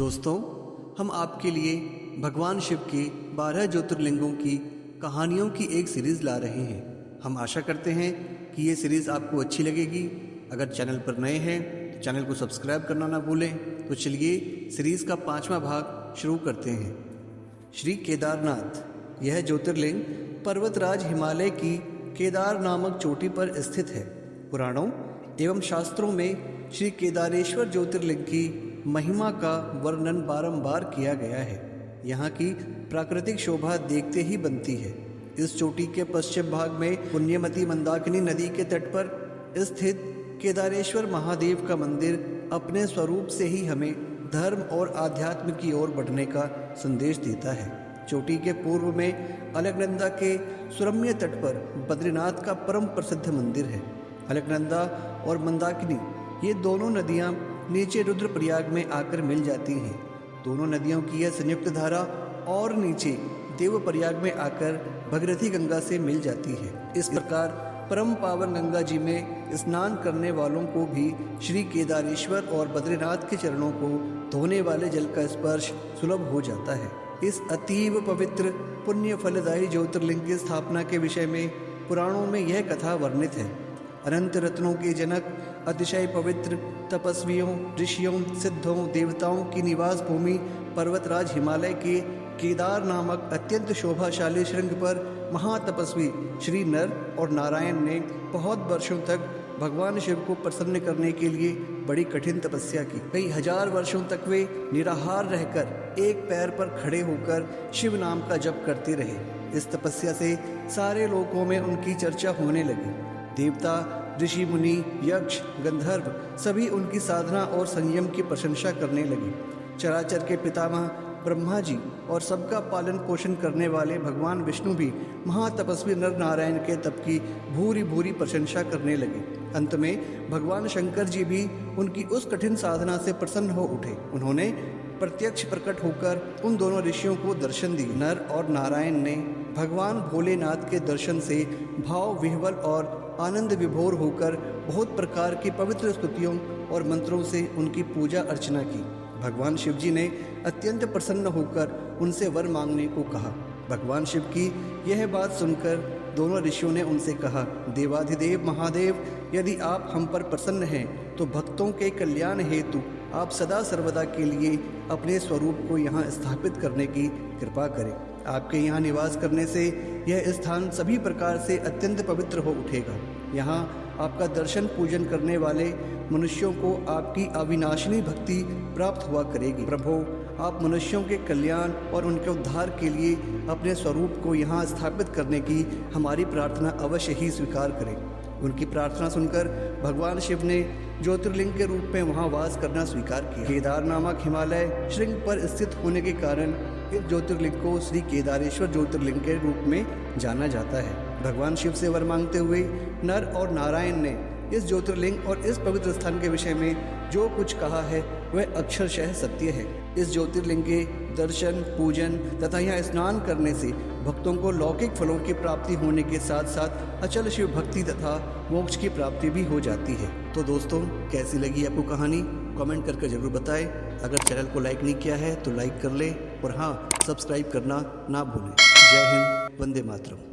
दोस्तों, हम आपके लिए भगवान शिव के 12 ज्योतिर्लिंगों की कहानियों की एक सीरीज़ ला रहे हैं। हम आशा करते हैं कि ये सीरीज़ आपको अच्छी लगेगी। अगर चैनल पर नए हैं तो चैनल को सब्सक्राइब करना ना भूलें। तो चलिए सीरीज़ का 5वां भाग शुरू करते हैं। श्री केदारनाथ, यह ज्योतिर्लिंग पर्वतराज हिमालय की केदार नामक चोटी पर स्थित है। पुराणों एवं शास्त्रों में श्री केदारेश्वर ज्योतिर्लिंग की महिमा का वर्णन बारंबार किया गया है। यहाँ की प्राकृतिक शोभा देखते ही बनती है। इस चोटी के पश्चिम भाग में पुण्यमती मंदाकिनी नदी के तट पर स्थित केदारेश्वर महादेव का मंदिर अपने स्वरूप से ही हमें धर्म और आध्यात्म की ओर बढ़ने का संदेश देता है। चोटी के पूर्व में अलकनंदा के सुरम्य तट पर बद्रीनाथ का परम प्रसिद्ध मंदिर है। अलकनंदा और मंदाकिनी ये दोनों नदियाँ नीचे रुद्रप्रयाग में आकर मिल जाती हैं। दोनों नदियों की यह संयुक्त धारा और नीचे देवप्रयाग में आकर भगीरथी गंगा से मिल जाती है। इस प्रकार परम पावन गंगा जी में स्नान करने वालों को भी श्री केदारेश्वर और बद्रीनाथ के चरणों को धोने वाले जल का स्पर्श सुलभ हो जाता है। इस अतीव पवित्र पुण्य फलदायी ज्योतिर्लिंग की स्थापना के विषय में पुराणों में यह कथा वर्णित है। अनंत रत्नों के जनक, अतिशय पवित्र, तपस्वियों, ऋषियों, सिद्धों, देवताओं की निवास भूमि पर्वतराज हिमालय के केदार नामक अत्यंत शोभाशाली श्रृंग पर महातपस्वी श्री नर और नारायण ने बहुत वर्षों तक भगवान शिव को प्रसन्न करने के लिए बड़ी कठिन तपस्या की। कई हजार वर्षों तक वे निराहार रहकर एक पैर पर खड़े होकर शिव नाम का जप करते रहे। इस तपस्या से सारे लोकों में उनकी चर्चा होने लगी। देवता, ऋषि मुनि, यक्ष, गंधर्व सभी उनकी साधना और संयम की प्रशंसा करने लगे। चराचर के पितामह ब्रह्मा जी और सबका पालन पोषण करने वाले भगवान विष्णु भी महातपस्वी नर नारायण के तप की भूरी भूरी प्रशंसा करने लगे। अंत में भगवान शंकर जी भी उनकी उस कठिन साधना से प्रसन्न हो उठे। उन्होंने प्रत्यक्ष प्रकट होकर उन दोनों ऋषियों को दर्शन दिए। नर और नारायण ने भगवान भोलेनाथ के दर्शन से भाव विह्वल और आनंद विभोर होकर बहुत प्रकार की पवित्र स्तुतियों और मंत्रों से उनकी पूजा अर्चना की। भगवान शिव जी ने अत्यंत प्रसन्न होकर उनसे वर मांगने को कहा। भगवान शिव की यह बात सुनकर दोनों ऋषियों ने उनसे कहा, देवाधिदेव महादेव, यदि आप हम पर प्रसन्न हैं तो भक्तों के कल्याण हेतु आप सदा सर्वदा के लिए अपने स्वरूप को यहाँ स्थापित करने की कृपा करें। आपके यहाँ निवास करने से यह स्थान सभी प्रकार से अत्यंत पवित्र हो उठेगा। यहाँ आपका दर्शन पूजन करने वाले मनुष्यों को आपकी अविनाशिनी भक्ति प्राप्त हुआ करेगी। प्रभु, आप मनुष्यों के कल्याण और उनके उद्धार के लिए अपने स्वरूप को यहाँ स्थापित करने की हमारी प्रार्थना अवश्य ही स्वीकार करें। उनकी प्रार्थना सुनकर भगवान शिव ने ज्योतिर्लिंग के रूप में वहाँ वास करना स्वीकार किया। केदार नामक हिमालय श्रृंग पर स्थित होने के कारण इस ज्योतिर्लिंग को श्री केदारेश्वर ज्योतिर्लिंग के रूप में जाना जाता है। भगवान शिव से वर मांगते हुए नर और नारायण ने इस ज्योतिर्लिंग और इस पवित्र स्थान के विषय में जो कुछ कहा है वह अक्षरशः सत्य है। इस ज्योतिर्लिंग के दर्शन, पूजन तथा यहाँ स्नान करने से भक्तों को लौकिक फलों की प्राप्ति होने के साथ साथ अचल शिव भक्ति तथा मोक्ष की प्राप्ति भी हो जाती है। तो दोस्तों, कैसी लगी आपको कहानी? कमेंट करके जरूर बताएं। अगर चैनल को लाइक नहीं किया है तो लाइक कर लें और हाँ, सब्सक्राइब करना ना भूलें। जय हिंद, वंदे मातरम।